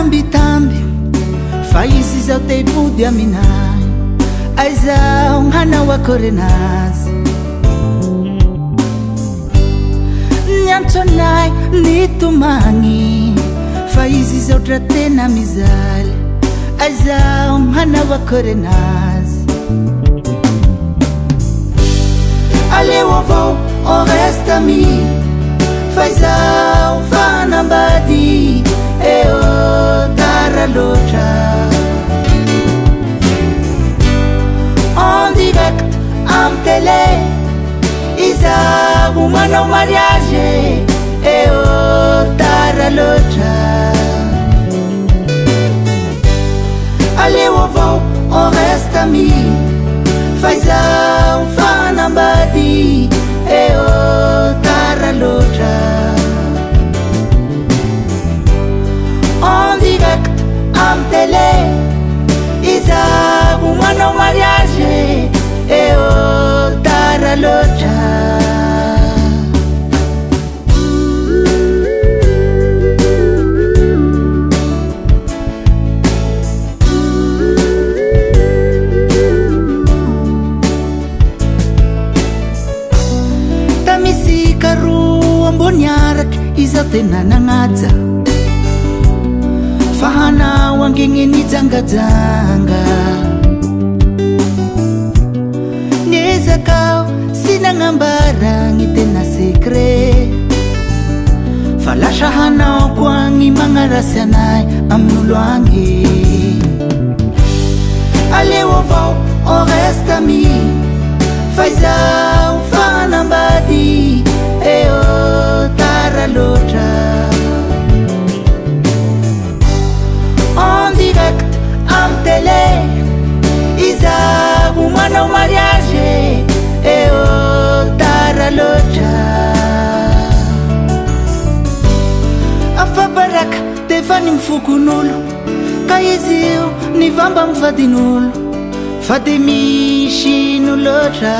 tambitamby fa izy zao te hipody aminay aizao hanao akory anazy niantsonay nitomagny fa izy zao dra tena mizaly aizao hanao akory anazy aleo avao on reste ami fa izao fanambady eo tara loatra en direct am télé izao manao mariage eo tara loatra aleo avao on reste ami fa izao fanambady eo tara loatra en direct am télé izao manao mariage eo tara loatra tamisy karoa ambony aratra izao tena nagnaja fa hanao angegny nijangajanga niezakao sy nagnambara gny tena secret fa lasa hanao koa gny magnarasy anay amin'olo agny aleo avao on reste ami fa izao fanambady eo tara loatra en direct am télé izao manao mariage eo tara loatra afabaraka defa ny mifokon'olo ka izy io nivamba mivadin'olo fa de misy no loatra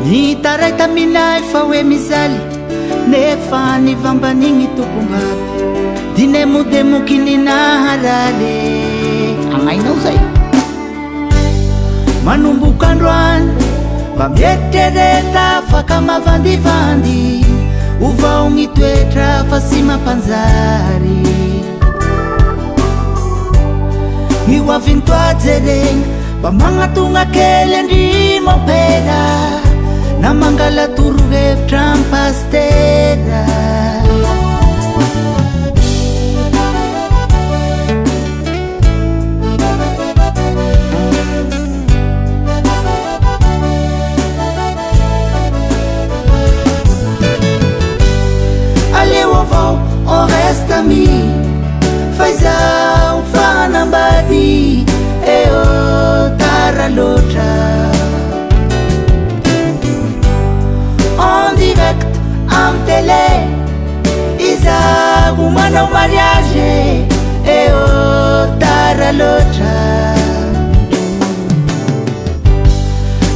ny taray taminay fa hoe mizaly nefa nivamban'igny tokom-baby dinemodemoky ninaharale agnainao zay manomboka androany mba mietrereta faka mavandivandy ovao gny toetra fa sy mampanjary io avy toajeregny mba magnatogna kely andrimo pera na mangala torohevitra ampastera aleo avao on reste ami fa izao fanambady eo tara loatra en direct am télé izao manao mariage eo tara loatra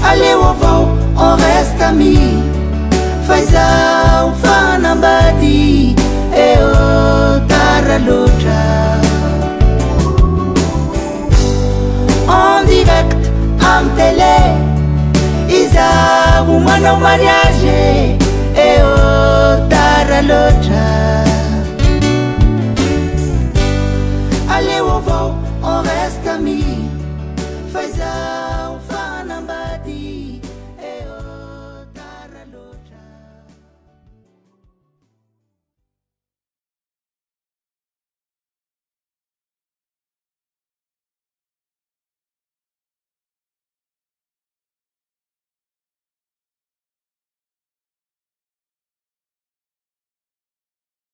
aleo avao on reste ami fa izao fanambady eo tara loatra en direct am télé izao manao mariage